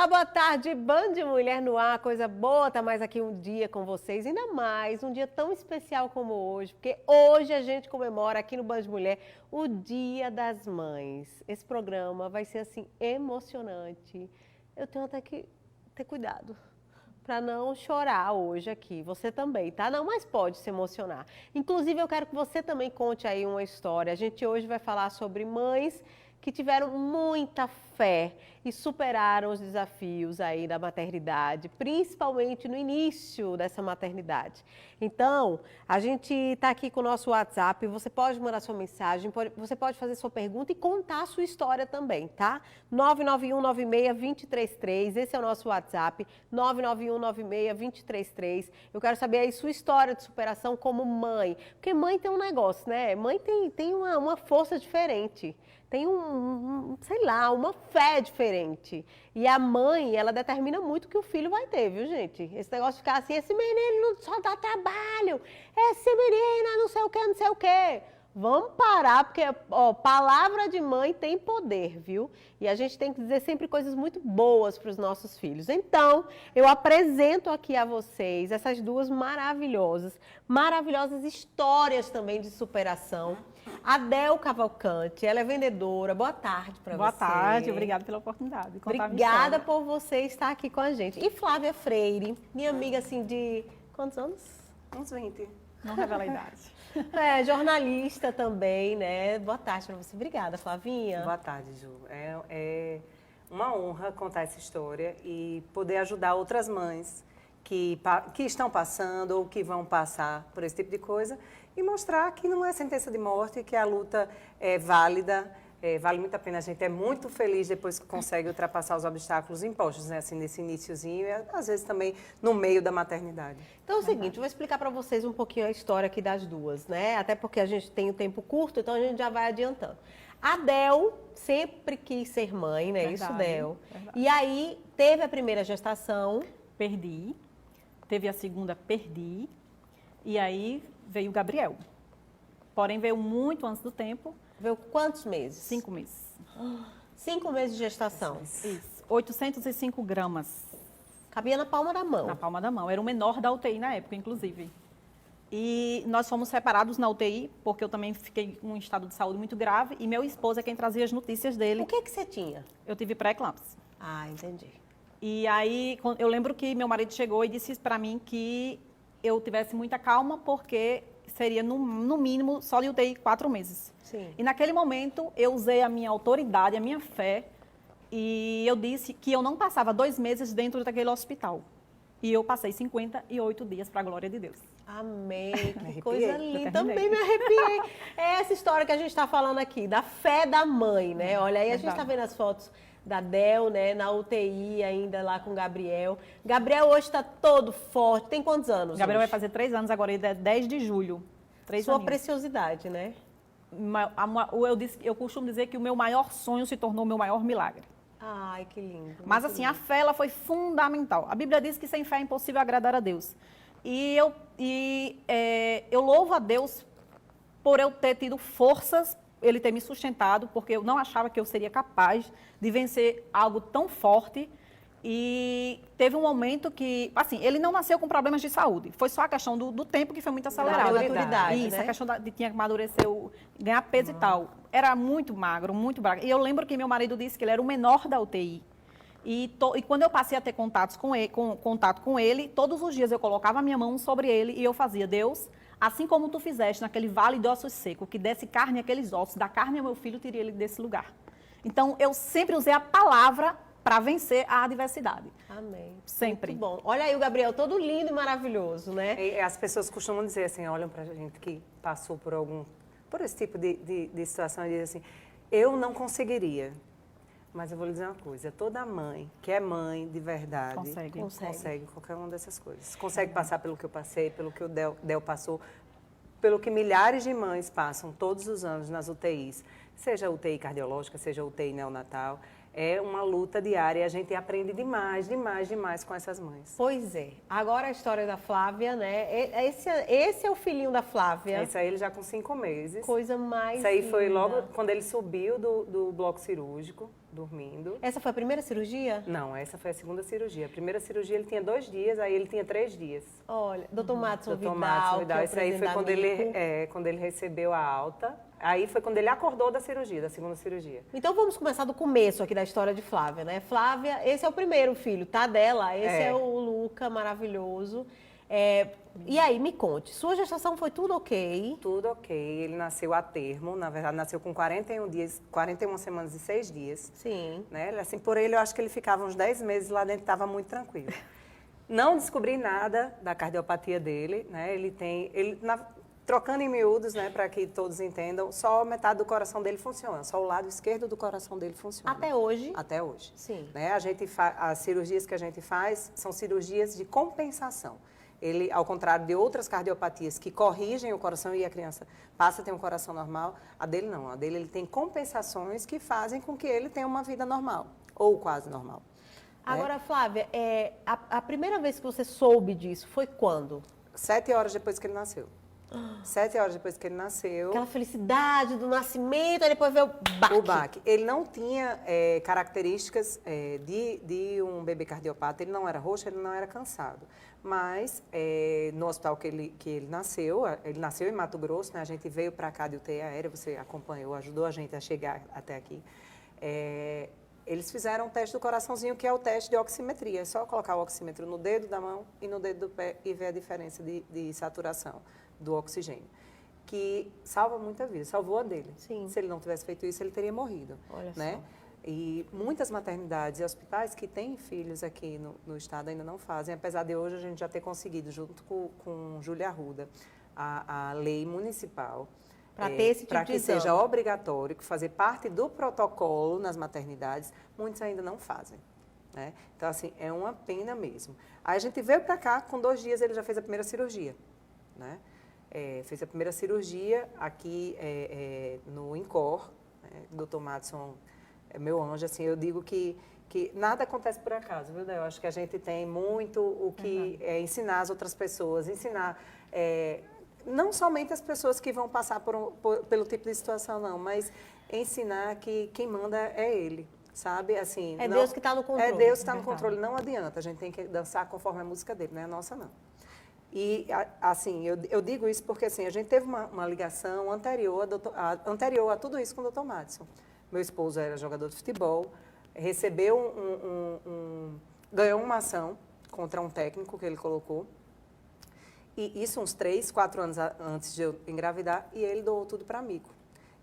Olá, boa tarde, Band de Mulher no ar, coisa boa estar mais aqui um dia com vocês, ainda mais um dia tão especial como hoje, porque hoje a gente comemora aqui no Band de Mulher o Dia das Mães. Esse programa vai ser assim emocionante, eu tenho até que ter cuidado para não chorar hoje aqui, você também, tá? Não, mas pode se emocionar. Inclusive eu quero que você também conte aí uma história, a gente hoje vai falar sobre mães que tiveram muita fé e superaram os desafios aí da maternidade, principalmente no início dessa maternidade. Então, a gente está aqui com o nosso WhatsApp, você pode mandar sua mensagem, você pode fazer sua pergunta e contar a sua história também, tá? 99196-233, esse é o nosso WhatsApp, 99196-233. Eu quero saber aí sua história de superação como mãe, porque mãe tem um negócio, né? Mãe tem uma força diferente. Tem sei lá, uma fé diferente. E a mãe, ela determina muito o que o filho vai ter, viu, gente? Esse negócio de ficar assim, esse menino só dá trabalho, esse menina não sei o que, não sei o que. Vamos parar, porque, ó, palavra de mãe tem poder, viu? E a gente tem que dizer sempre coisas muito boas para os nossos filhos. Então, eu apresento aqui a vocês essas duas maravilhosas histórias também de superação. Adel Cavalcante, ela é vendedora. Boa tarde para você. Boa tarde, obrigada pela oportunidade de contar Obrigada por você estar aqui com a gente. E Flávia Freire, minha amiga assim de quantos anos? Uns 20. Não revela a idade. É, jornalista também, né? Boa tarde para você. Obrigada, Flavinha. Boa tarde, Ju. É uma honra contar essa história e poder ajudar outras mães que estão passando ou que vão passar por esse tipo de coisa e mostrar que não é sentença de morte, que a luta é válida, vale muito a pena. A gente é muito feliz depois que consegue ultrapassar os obstáculos impostos, né? Assim, nesse iniciozinho e às vezes também no meio da maternidade. Então é o seguinte, eu vou explicar para vocês um pouquinho a história aqui das duas, né? Até porque a gente tem o tempo curto, então a gente já vai adiantando. A Del sempre quis ser mãe, né? Verdade, Isso, Del. verdade. E aí teve a primeira gestação. Perdi, teve a segunda, perdi, e aí veio o Gabriel. Porém, veio muito antes do tempo. Veio quantos meses? 5 meses. 5 meses de gestação. Isso, 805 gramas Cabia na palma da mão. na palma da mão. Era o menor da UTI na época, inclusive. E nós fomos separados na UTI, porque eu também fiquei com um estado de saúde muito grave, e meu esposo é quem trazia as notícias dele. O que você tinha? Eu tive pré-eclâmpsia. Ah, entendi. E aí, eu lembro que meu marido chegou e disse para mim que eu tivesse muita calma, porque seria, no mínimo, só de UTI 4 meses. Sim. E naquele momento, eu usei a minha autoridade, a minha fé, e eu disse que eu não passava 2 meses dentro daquele hospital. E eu passei 58 dias, para a glória de Deus. Amém, que arrepiei, coisa eu linda. terminei. Também me arrepiei. É essa história que a gente está falando aqui, da fé da mãe, né? Olha, aí a gente está vendo as fotos da Del, né? Na UTI ainda lá com o Gabriel. Gabriel hoje está todo forte. Tem quantos anos? Gabriel vai hoje? fazer 3 anos agora, ele é 10 de julho. 3 Sua aninhos. preciosidade, né? Eu costumo dizer que o meu maior sonho se tornou o meu maior milagre. Ai, que lindo. Mas muito assim, a lindo. fé ela foi fundamental. A Bíblia diz que sem fé é impossível agradar a Deus. E eu louvo a Deus por eu ter tido forças, Ele ter me sustentado, porque eu não achava que eu seria capaz de vencer algo tão forte. E teve um momento que, assim, ele não nasceu com problemas de saúde. Foi só a questão do tempo que foi muito acelerado. maturidade, Isso, né? a questão de tinha que amadurecer, ganhar peso e tal. Era muito magro, muito magro. E eu lembro que meu marido disse que ele era o menor da UTI. E quando eu passei a ter contato com ele, todos os dias eu colocava a minha mão sobre ele e eu fazia: Deus, assim como tu fizeste naquele vale de ossos secos, que desse carne àqueles ossos, da carne ao meu filho, tirei ele desse lugar. Então, eu sempre usei a palavra para vencer a adversidade. Amém. Sempre. Muito bom. Olha aí o Gabriel, todo lindo e maravilhoso, né? E as pessoas costumam dizer assim, olham pra gente que passou por esse tipo de situação e dizem assim, eu não conseguiria. Mas eu vou lhe dizer uma coisa, toda mãe que é mãe de verdade consegue qualquer uma dessas coisas. Consegue passar pelo que eu passei, pelo que o Del passou, pelo que milhares de mães passam todos os anos nas UTIs, seja UTI cardiológica, seja UTI neonatal. É uma luta diária e a gente aprende demais, demais, demais com essas mães. Pois é. Agora a história da Flávia, né? Esse é o filhinho da Flávia. Esse aí ele já com 5 meses. Coisa mais Isso aí foi linda. logo quando ele subiu do bloco cirúrgico. dormindo. Essa foi a primeira cirurgia? Não, essa foi a segunda cirurgia. A primeira cirurgia ele tinha 2 dias, aí ele tinha 3 dias. Olha, doutor Madson Doutor Vidal, Madson que é Vidal, o isso aí foi presidente quando ele recebeu a alta. Aí foi quando ele acordou da cirurgia, da segunda cirurgia. Então vamos começar do começo aqui da história de Flávia, né? Flávia, esse é o primeiro filho, tá? Dela, esse é o Luca, maravilhoso. E aí, me conte, sua gestação foi tudo ok? Tudo ok, ele nasceu a termo, na verdade nasceu com 41 dias, 41 semanas e 6 dias. Sim. Né? Assim, por ele eu acho que ele ficava uns 10 meses lá dentro, estava muito tranquilo. Não descobri nada da cardiopatia dele, né? Trocando em miúdos, né, para que todos entendam, só metade do coração dele funciona, só o lado esquerdo do coração dele funciona. Até hoje? Até hoje. Sim. Né? As cirurgias que a gente faz são cirurgias de compensação. Ele, ao contrário de outras cardiopatias que corrigem o coração e a criança passa a ter um coração normal, a dele não. A dele ele tem compensações que fazem com que ele tenha uma vida normal, ou quase normal. Agora, Flávia, a primeira vez que você soube disso foi quando? 7 horas depois que ele nasceu. 7 horas depois que ele nasceu. Aquela felicidade do nascimento, aí depois veio o baque. O baque. Ele não tinha características de um bebê cardiopata, ele não era roxo, ele não era cansado. Mas no hospital que ele nasceu em Mato Grosso, né, a gente veio para cá de UTI aérea, você acompanhou, ajudou a gente a chegar até aqui. Eles fizeram um teste do coraçãozinho, que é o teste de oximetria. É só colocar o oxímetro no dedo da mão e no dedo do pé e ver a diferença de saturação do oxigênio, que salva muita vida, salvou a dele. Sim. Se ele não tivesse feito isso, ele teria morrido. Olha né? só. E muitas maternidades e hospitais que têm filhos aqui no estado ainda não fazem, apesar de hoje a gente já ter conseguido, junto com Júlia Arruda, a lei municipal, para ter esse tipo para de que exame. seja obrigatório, que fazer parte do protocolo nas maternidades, muitos ainda não fazem. Né? Então, assim, é uma pena mesmo. Aí a gente veio para cá, com 2 dias ele já fez a primeira cirurgia. Né? Fez a primeira cirurgia aqui no INCOR, né? O doutor Madson é meu anjo, assim, eu digo que nada acontece por acaso, viu, Day? Eu acho que a gente tem muito o que ensinar as outras pessoas, ensinar não somente as pessoas que vão passar pelo tipo de situação, não, mas ensinar que quem manda é ele, sabe? Assim, Deus que está no controle. É Deus que está no controle, não adianta, a gente tem que dançar conforme a música dele, não é a nossa, não. E, assim, eu digo isso porque, assim, a gente teve uma ligação anterior a tudo isso com o doutor Madson. Meu esposo era jogador de futebol, recebeu ganhou uma ação contra um técnico que ele colocou, e isso uns 3, 4 anos antes de eu engravidar, e ele doou tudo para amigo.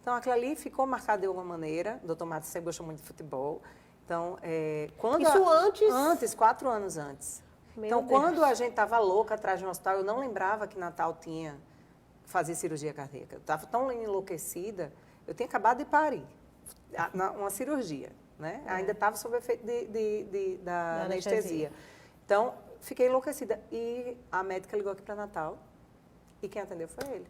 Então, aquilo ali ficou marcado de alguma maneira, o doutor Madson sempre gostou muito de futebol. Então, Isso antes? Antes, 4 anos antes. Então, quando a gente estava louca atrás de um hospital, eu não lembrava que Natal tinha fazer cirurgia cardíaca. Eu estava tão enlouquecida, eu tinha acabado de parir, uma cirurgia, né? Ainda estava sob o efeito da anestesia. Então, fiquei enlouquecida. E a médica ligou aqui para Natal e quem atendeu foi ele.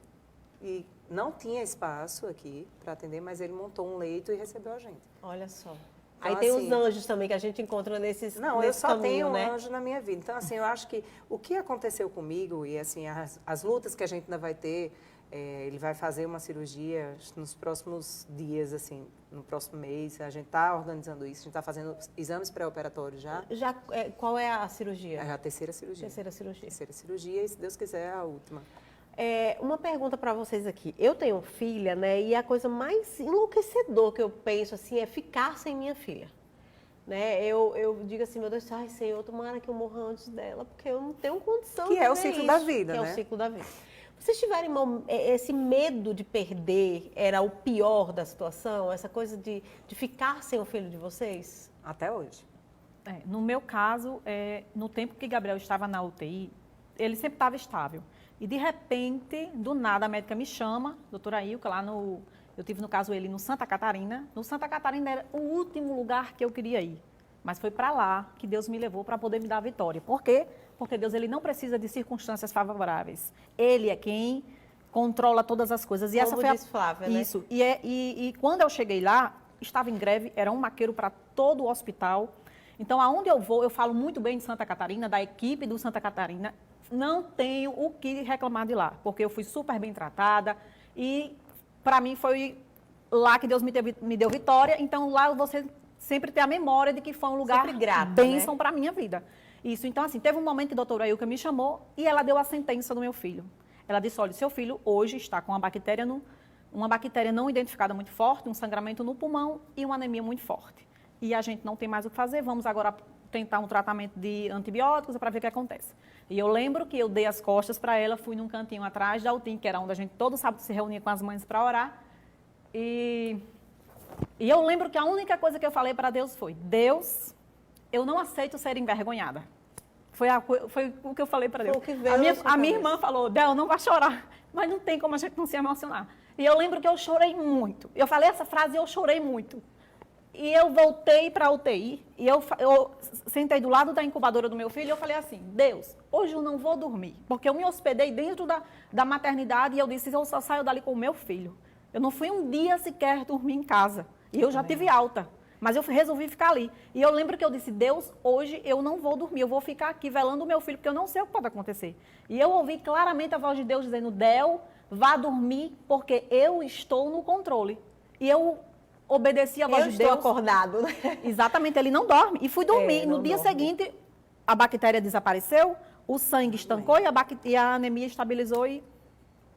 E não tinha espaço aqui para atender, mas ele montou um leito e recebeu a gente. Olha só. Então, aí tem assim, os anjos também que a gente encontra nesses Não, eu só tenho um né? anjo na minha vida. Então, assim, eu acho que o que aconteceu comigo e, assim, as lutas que a gente ainda vai ter, ele vai fazer uma cirurgia nos próximos dias, assim, no próximo mês. A gente está organizando isso, a gente está fazendo exames pré-operatórios já. Qual é a cirurgia? É a terceira cirurgia. Terceira cirurgia. Terceira cirurgia e, se Deus quiser, a última. Uma pergunta para vocês aqui. Eu tenho filha, né? E a coisa mais enlouquecedora que eu penso assim é ficar sem minha filha. Né? Eu digo assim, meu Deus, ai Senhor, tomara que eu morra antes dela, porque eu não tenho condição de Que é o fazer ciclo isso, da vida, que né? é o ciclo da vida. Vocês tiverem esse medo de perder, era o pior da situação? Essa coisa de ficar sem o filho de vocês? Até hoje. No meu caso, no tempo que Gabriel estava na UTI, ele sempre estava estável. E, de repente, do nada, a médica me chama, doutora Ilka, eu tive, no caso, ele no Santa Catarina. No Santa Catarina era o último lugar que eu queria ir. Mas foi para lá que Deus me levou para poder me dar a vitória. Por quê? Porque Deus ele não precisa de circunstâncias favoráveis. Ele é quem controla todas as coisas. E Como essa foi diz Flávia, né? Isso. E quando eu cheguei lá, estava em greve, era um maqueiro para todo o hospital. Então, aonde eu vou, eu falo muito bem de Santa Catarina, da equipe do Santa Catarina. Não tenho o que reclamar de lá, porque eu fui super bem tratada e, para mim, foi lá que Deus me deu vitória. Então, lá eu vou ser sempre ter a memória de que foi um lugar Sempre grata, bênção né? para a minha vida. Isso, então assim, teve um momento que a doutora Ailka me chamou e ela deu a sentença do meu filho. Ela disse, olha, seu filho hoje está com uma bactéria não identificada muito forte, um sangramento no pulmão e uma anemia muito forte. E a gente não tem mais o que fazer, vamos agora tentar um tratamento de antibióticos para ver o que acontece. E eu lembro que eu dei as costas para ela, fui num cantinho atrás da UTI, que era onde a gente todo sábado se reunia com as mães para orar. E eu lembro que a única coisa que eu falei para Deus foi, Deus, eu não aceito ser envergonhada. Foi o que eu falei para Deus. Foi o que veio A na sua minha cabeça. irmã falou, Del, não vai chorar. Mas não tem como a gente não se emocionar. E eu lembro que eu chorei muito. Eu falei essa frase e eu chorei muito. E eu voltei para a UTI e eu sentei do lado da incubadora do meu filho e eu falei assim, Deus, hoje eu não vou dormir. Porque eu me hospedei dentro da maternidade e eu disse, eu só saio dali com o meu filho. Eu não fui um dia sequer dormir em casa. E eu já tive alta. Mas eu resolvi ficar ali. E eu lembro que eu disse, Deus, hoje eu não vou dormir, eu vou ficar aqui velando o meu filho, porque eu não sei o que pode acontecer. E eu ouvi claramente a voz de Deus dizendo, Del, vá dormir, porque eu estou no controle. E eu obedeci a voz de Deus. Eu estou acordado, né? Exatamente, ele não dorme. E fui dormir. não No dia dorme. seguinte, a bactéria desapareceu, o sangue estancou e a anemia estabilizou e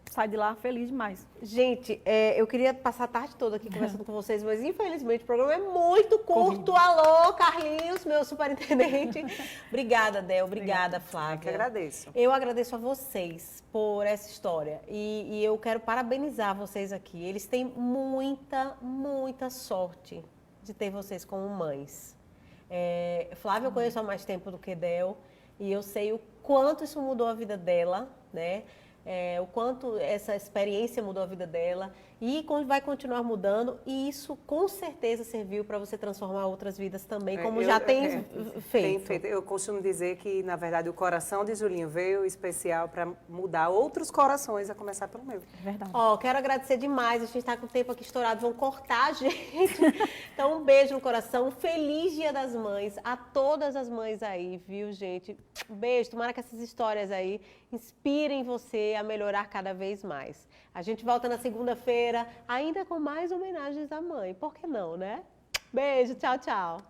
sai de lá feliz demais. Gente, eu queria passar a tarde toda aqui conversando com vocês, mas infelizmente o programa é muito curto. Alô, Carlinhos, meu superintendente. Obrigada, Del. Obrigada, Flávia. Eu que agradeço. Eu agradeço a vocês por essa história e eu quero parabenizar vocês aqui. Eles têm muita, muita sorte de ter vocês como mães. Flávia eu conheço há mais tempo do que Del e eu sei o quanto isso mudou a vida dela, né? O quanto essa experiência mudou a vida dela e vai continuar mudando, e isso com certeza serviu para você transformar outras vidas também, como já tem feito. Eu costumo dizer que, na verdade, o coração de Julinho veio especial para mudar outros corações, a começar pelo meu. É verdade. Quero agradecer demais, a gente está com o tempo aqui estourado, vão cortar a gente. Então, um beijo no coração, um feliz Dia das Mães a todas as mães aí, viu, gente? Um beijo, tomara que essas histórias aí inspirem você a melhorar cada vez mais. A gente volta na segunda-feira, ainda com mais homenagens à mãe, por que não, né? Beijo, tchau, tchau.